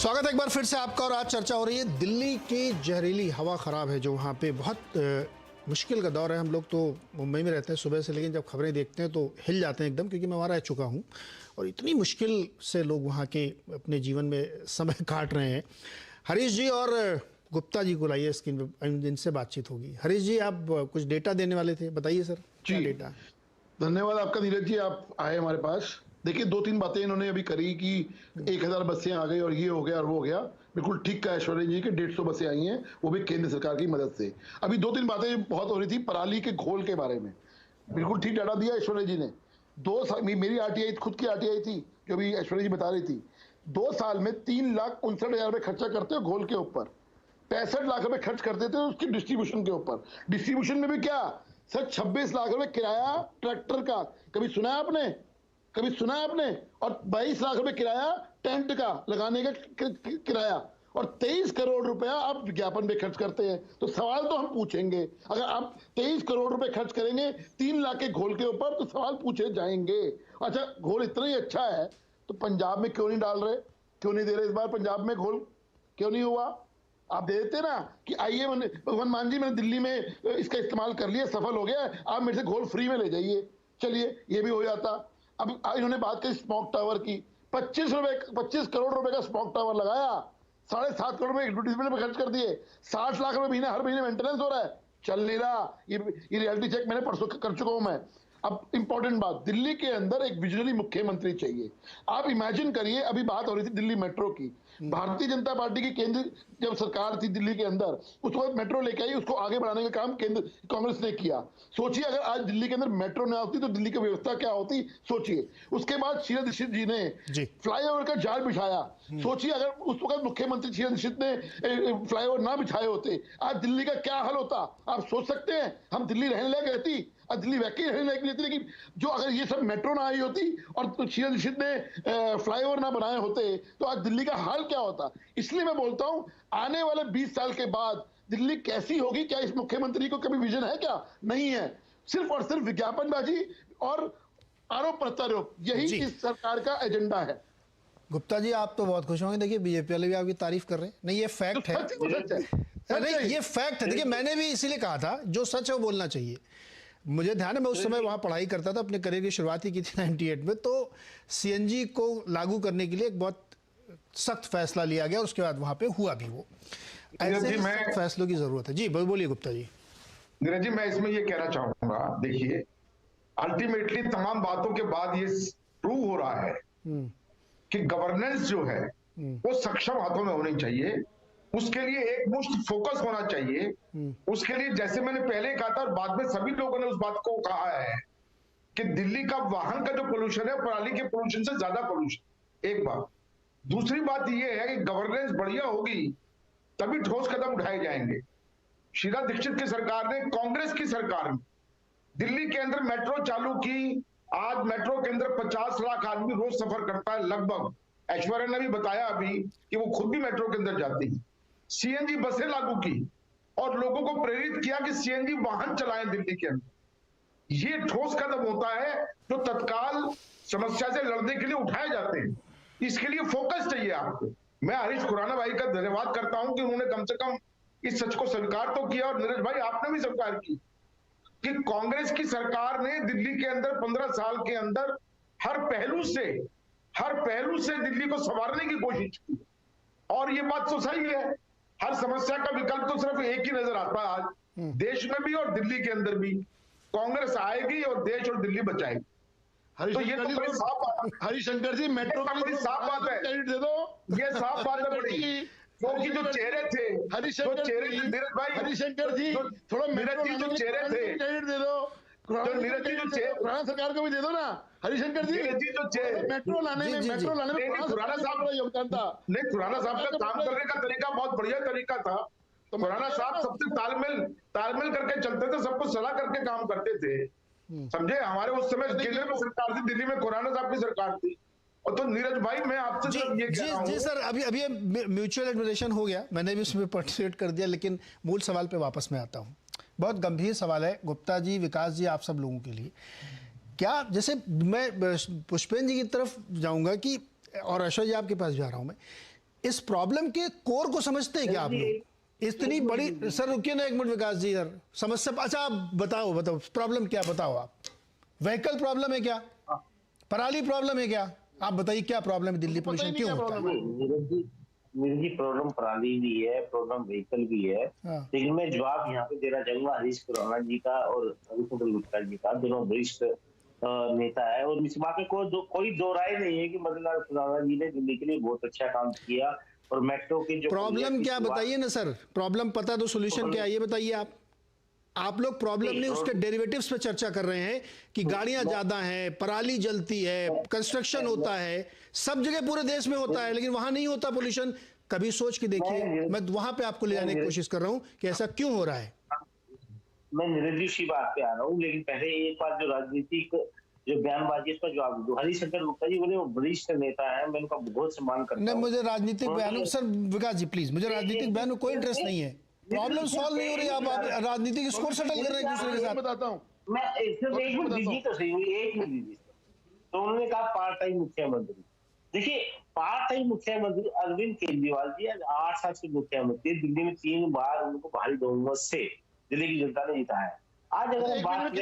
स्वागत है एक बार फिर से आपका। और आज चर्चा हो रही है दिल्ली की जहरीली हवा ख़राब है जो वहाँ पे बहुत मुश्किल का दौर है। हम लोग तो मुंबई में रहते हैं सुबह से, लेकिन जब खबरें देखते हैं तो हिल जाते हैं एकदम, क्योंकि मैं वहाँ रह चुका हूँ और इतनी मुश्किल से लोग वहाँ के अपने जीवन में समय काट रहे हैं। हरीश जी और गुप्ता जी को लाइए स्क्रीन पे, जिनसे बातचीत होगी। हरीश जी, आप कुछ डेटा देने वाले थे, बताइए सर क्या डेटा। धन्यवाद आपका नीरज जी, आप आए हमारे पास। देखिए, दो तीन बातें इन्होंने अभी करी कि 1000 बसें आ गई और ये हो गया और वो हो गया। बिल्कुल ठीक कहा ऐश्वर्या जी कि 150 बसें आई हैं, वो भी केंद्र सरकार की मदद से। अभी दो तीन बातें बहुत हो रही थी पराली के घोल के बारे में। बिल्कुल ठीक डाटा दिया ऐश्वर्या जी ने। 2 साल मेरी आरटीआई, खुद की आरटीआई थी जो भी ऐश्वर्या जी बता रही थी। 2 साल में 3,59,000 रुपए खर्चा करते हो घोल के ऊपर, 65 लाख रुपए खर्च कर देते हो उसकी डिस्ट्रीब्यूशन के ऊपर। डिस्ट्रीब्यूशन में भी क्या सर, 26 लाख रुपए किराया ट्रैक्टर का, कभी सुना है आपने? कभी सुना है आपने? और 22 लाख रुपए किराया टेंट का लगाने का किराया, और 23 करोड़ रुपया आप विज्ञापन पे खर्च करते हैं। तो सवाल तो हम पूछेंगे, अगर आप 23 करोड़ रुपए खर्च करेंगे 3 लाख के घोल के ऊपर, तो सवाल पूछे जाएंगे। अच्छा, घोल इतना ही अच्छा है तो पंजाब में क्यों नहीं डाल रहे, क्यों नहीं दे रहे इस बार पंजाब में घोल? क्यों नहीं हुआ? आप दे देते ना कि आइए भगवान मान जी, मैंने दिल्ली में इसका इस्तेमाल कर लिया, सफल हो गया, आप मेरे से घोल फ्री में ले जाइए, चलिए ये भी हो जाता। अब इन्होंने बात की स्मोक टावर की। 25 करोड़ रुपए का स्मोक टावर लगाया, 7.5 करोड़ रुपए एडवर्टीजमेंट में खर्च कर दिए, 60 लाख रुपए महीना हर महीने मेंटेनेंस हो रहा है, चल नहीं रहा। ये रियलिटी चेक मैंने परसों कर चुका हूं मैं। अब इंपॉर्टेंट बात, दिल्ली के अंदर एक विजनरी मुख्यमंत्री चाहिए। आप इमेजिन करिए, अभी बात हो रही थी दिल्ली मेट्रो की। भारतीय जनता पार्टी की केंद्र जब सरकार थी दिल्ली के अंदर, उसके बाद मेट्रो लेके आई, उसको आगे बढ़ाने का काम केंद्र कांग्रेस ने किया। सोचिए अगर आज दिल्ली के अंदर मेट्रो ना होती तो दिल्ली की व्यवस्था क्या होती, सोचिए। उसके बाद शीला दीक्षित जी ने फ्लाईओवर का जाल बिछाया। सोचिए अगर उस वक्त मुख्यमंत्री शीला दीक्षित ने फ्लाईओवर ना बिछाए होते, आज दिल्ली का क्या हाल होता आप सोच सकते हैं? हम दिल्ली रहने लायक रहती, दिल्ली वैके रहने लायक रहती, लेकिन जो अगर ये सब मेट्रो ना आई होती और तो शीला दीक्षित ने फ्लाईओवर ना बनाए होते तो आज दिल्ली का हाल क्या होता। इसलिए मैं बोलता हूं, आने वाले 20 साल के बाद दिल्ली कैसी होगी, क्या इस मुख्यमंत्री को कभी विजन है? क्या नहीं है, सिर्फ और सिर्फ विज्ञापनबाजी और आरोप प्रत्यारोप, यही इस सरकार का एजेंडा है। गुप्ता जी, आप तो बहुत खुश होंगे, देखिए बीजेपी वाले भी आपकी तारीफ कर रहे हैं। नहीं, ये फैक्ट है, नहीं ये फैक्ट है। देखिए, मैंने भी इसीलिए कहा था जो सच है वो बोलना चाहिए। मुझे ध्यान है, मैं उस समय वहाँ पढ़ाई करता था, अपने करियर की शुरुआत ही की थी 98 में। तो सीएनजी को लागू करने के लिए एक बहुत सख्त फैसला लिया गया और उसके बाद वहाँ पे हुआ भी वो। ऐसे सख्त फैसलों की जरूरत है। जी बोलिए गुप्ता जी। नीरज जी, मैं इसमें ये कहना चाहूंगा, देखिए अल्टीमेटली तमाम बातों के बाद ये प्रूव हो रहा है कि गवर्नेंस जो है वो सक्षम हाथों में होनी चाहिए। उसके लिए एक मुश्त फोकस होना चाहिए। उसके लिए जैसे मैंने पहले कहा था और बाद में सभी लोगों ने उस बात को कहा है कि दिल्ली का वाहन का जो पोल्यूशन है पराली के पोल्यूशन से ज्यादा पोल्यूशन, एक बात। दूसरी बात यह है कि गवर्नेंस बढ़िया होगी तभी ठोस कदम उठाए जाएंगे। शीला दीक्षित की सरकार ने, कांग्रेस की सरकार ने दिल्ली के अंदर मेट्रो चालू की। आज मेट्रो के अंदर 50 लाख आदमी रोज सफर करता है लगभग। ऐश्वर्या ने भी बताया अभी कि वो खुद भी मेट्रो के अंदर जाती है। सीएनजी बसें लागू की और लोगों को प्रेरित किया कि सीएनजी वाहन चलाएं दिल्ली के अंदर। ये ठोस कदम होता है जो तत्काल समस्या से लड़ने के लिए उठाए जाते हैं। इसके लिए फोकस चाहिए आपको। मैं हरीश खुराना भाई का धन्यवाद करता हूं कि उन्होंने कम से कम इस सच को स्वीकार तो किया, और नीरज भाई आपने भी स्वीकार की कि कांग्रेस की सरकार ने दिल्ली के अंदर 15 साल के अंदर हर पहलू से दिल्ली को संवारने की कोशिश की। और ये बात तो सही है, हर समस्या का विकल्प तो सिर्फ एक ही नजर आता है आज देश में भी और दिल्ली के अंदर भी। कांग्रेस आएगी और देश और दिल्ली बचाएगी। तो ये तो बड़ी साफ बात है। हरिशंकर जी, मेट्रो का बड़ी साफ बात है, दे दो, ये साफ बात है बड़ी। क्योंकि जो चेहरे थे, हरिशंकर जी, नीरज भाई, हरिशंकर जी थोड़ा नीरज जी जो चेहरे थे, क्रेडिट दे दो। नीरज जी जो खुराना सरकार को भी दे दो ना हरिशंकर जी। मेट्रो लाने में खुराना साहब का योगदान था। नहीं, खुराना साहब का काम करने का तरीका बहुत बढ़िया तरीका था। तो खुराना साहब सबसे तालमेल करके चलते थे, सबको सलाह करके काम करते थे, समझे। हमारे उस समय केंद्र में सरकार थी, दिल्ली में खुराना साहब की सरकार थी। और तो नीरज भाई, मैं आपसे ये कह रहा हूं। जी सर, अभी म्यूचुअल एडमिरेशन हो गया, मैंने भी उसमें पार्टिसिपेट कर दिया, लेकिन मूल सवाल पे वापस मैं आता हूं। बहुत गंभीर सवाल है गुप्ता जी, विकास जी, आप सब लोगों के लिए। क्या, जैसे मैं पुष्पेंद्र जी की तरफ जाऊंगा कि, और ऐश्वर्या जी आपके पास जा रहा हूं मैं, इस प्रॉब्लम के कोर को समझते हैं क्या आप लोग? इतनी बड़ी, सर रुकिए ना एक मिनट विकास जी, सर समस्या, अच्छा आप बताओ प्रॉब्लम क्या, बताओ आप। व्हीकल प्रॉब्लम है क्या, पराली प्रॉब्लम है क्या, आप बताइए क्या प्रॉब्लम है, दिल्ली पोल्यूशन क्यों होता है? नीरज जी प्रॉब्लम पराली भी है, प्रॉब्लम व्हीकल भी है, लेकिन मैं जवाब यहाँ पे देना चाहूंगा हरीश खुराना जी का और रविशंकर गुप्ता जी का, दोनों वरिष्ठ नेता है, और इस बात में कोई दो राय नहीं है कि मदनलाल खुराना जी ने दिल्ली के लिए बहुत अच्छा काम किया। और मेट्रो की जो प्रॉब्लम क्या बताइए ना सर, प्रॉब्लम पता तो सोल्यूशन क्या है ये बताइए आप लोग प्रॉब्लम नहीं उसके डेरिवेटिव्स पे चर्चा कर रहे हैं कि गाड़ियां ज्यादा हैं, पराली जलती है, कंस्ट्रक्शन होता है, सब जगह पूरे देश में होता है, लेकिन वहां नहीं होता पोल्यूशन। कभी सोच के देखिए, मैं वहां पे आपको ले जाने की कोशिश कर रहा हूं कि ऐसा क्यों हो रहा है। मैं नीरज जी बात पे आ रहा हूँ, लेकिन पहले एक बार जो राजनीतिक जो बयानबाजी इसका जवाब दो। हरिशंकर गुप्ता जी बोले वो वरिष्ठ नेता है, मैं उनका बहुत सम्मान करता हूँ। नहीं, मुझे राजनीतिक बयान, सर विकास जी प्लीज, मुझे राजनीतिक बयान में कोई इंटरेस्ट नहीं है। प्रॉब्लम सॉल्व नहीं हो रही, आप राजनीतिक स्कोर सेटल कर रहे हैं एक दूसरे के साथ। बताता हूँ मैं एक मिनट दीजिए तो सही, एक मिनट दीजिए। तो उन्होंने कहा पार्ट टाइम मुख्यमंत्री, देखिए पार्ट टाइम मुख्यमंत्री अरविंद केजरीवाल जी आज 8 साल से मुख्यमंत्री, दिल्ली में 3 बार उनको भारी बहुमत से दिल्ली की जनता ने जिताया। आज अगर बात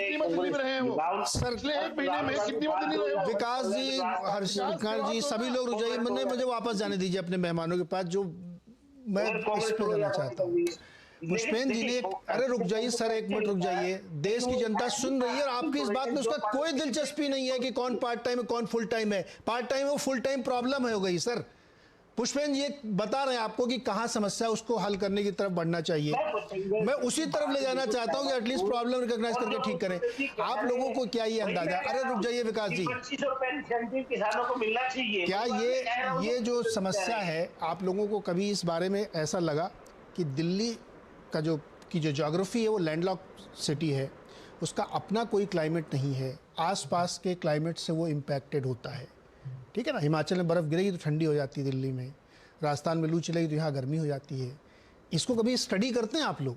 विकास जी, हर्षिकार जी, सभी लोग रुक जाइए, मुझे वापस जाने दीजिए अपने मेहमानों के पास, जो मैं इस पे करना चाहता हूँ। पुष्पेन जी ने, अरे रुक जाइए सर, एक मिनट रुक जाइए, देश की जनता सुन रही है और आपकी इस बात में उसका कोई दिलचस्पी नहीं है कि कौन पार्ट टाइम है कौन फुल टाइम है। पार्ट टाइम है, फुल टाइम प्रॉब्लम हो गई सर। पुष्पेन जी बता रहे हैं आपको कि कहां समस्या, उसको हल करने की तरफ बढ़ना चाहिए। मैं उसी तरफ ले जाना चाहता हूं कि एटलीस्ट प्रॉब्लम रिकॉग्नाइज करके ठीक करें। आप लोगों को क्या ये अंदाजा, अरे रुक जाइए विकास जी, किसानों को मिलना चाहिए, क्या ये जो समस्या है, आप लोगों को कभी इस बारे में ऐसा लगा कि दिल्ली का जो ज्योग्राफी है वो लैंडलॉक सिटी है, उसका अपना कोई क्लाइमेट नहीं है, आसपास के क्लाइमेट से वो इम्पैक्टेड होता है, ठीक है ना। हिमाचल में बर्फ़ गिरेगी तो ठंडी हो जाती है दिल्ली में, राजस्थान में लू चलेगी तो यहाँ गर्मी हो जाती है। इसको कभी स्टडी करते हैं आप लोग?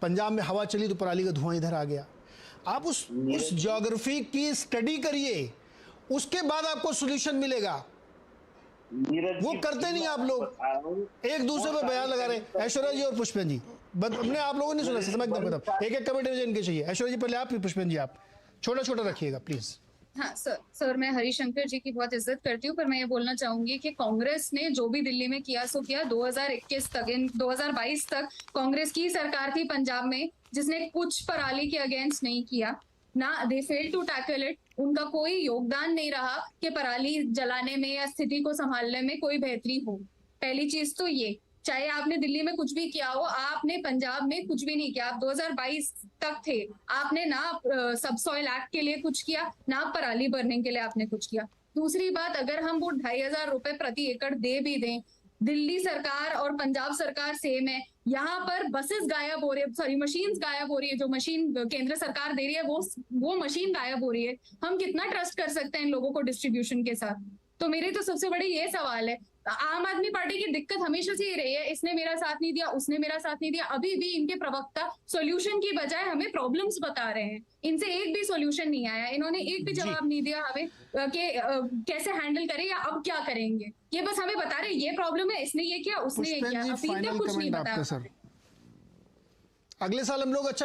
पंजाब में हवा चली तो पराली का धुआं इधर आ गया। आप उस ज्योग्राफी की स्टडी करिए, उसके बाद आपको सोल्यूशन मिलेगा। वो करते नहीं आप लोग, एक दूसरे पे बयान लगा रहे। ऐश्वर्या जी और पुष्पेन जी, अपने आप लोगों ने सुना, समझ खत्म, एक कमेंट इनके चाहिए। ऐश्वर्या जी पहले आप, पुष्पेन जी आप, छोटा छोटा रखिएगा प्लीज। हाँ सर, मैं हरिशंकर जी की बहुत इज्जत करती हूँ, पर मैं ये बोलना चाहूंगी कि कांग्रेस ने जो भी दिल्ली में किया सो किया। 2021 तक, 2022 तक कांग्रेस की सरकार थी पंजाब में, जिसने कुछ पराली के अगेंस्ट नहीं किया ना। दे फेल टू टैकल इट, उनका कोई योगदान नहीं रहा कि पराली जलाने में या स्थिति को संभालने में कोई बेहतरी हो। पहली चीज तो ये, चाहे आपने दिल्ली में कुछ भी किया हो, आपने पंजाब में कुछ भी नहीं किया। आप 2022 तक थे, आपने ना सबसॉइल एक्ट के लिए कुछ किया, ना पराली बर्निंग के लिए आपने कुछ किया। दूसरी बात, अगर हम वो 2500 रुपए प्रति एकड़ दे भी दें, दिल्ली सरकार और पंजाब सरकार सेम है। यहाँ पर बसेस गायब हो रही है, सॉरी मशीन्स गायब हो रही है, जो मशीन केंद्र सरकार दे रही है वो मशीन गायब हो रही है। हम कितना ट्रस्ट कर सकते हैं इन लोगों को डिस्ट्रीब्यूशन के साथ? तो मेरे तो सबसे बड़ी ये सवाल है। आम आदमी पार्टी की दिक्कत हमेशा से ही रही है, इसने मेरा साथ नहीं दिया, उसने मेरा साथ नहीं दिया। अभी भी इनके प्रवक्ता सॉल्यूशन की बजाय हमें प्रॉब्लम्स बता रहे हैं, इनसे एक भी सॉल्यूशन नहीं आया, इन्होंने एक भी जवाब नहीं दिया हमें कि कैसे हैंडल करें या अब क्या करेंगे। ये बस हमें बता रहे ये प्रॉब्लम है, इसने ये किया, उसने ये किया, अभी तक कुछ नहीं बताया। अगले साल हम लोग अच्छा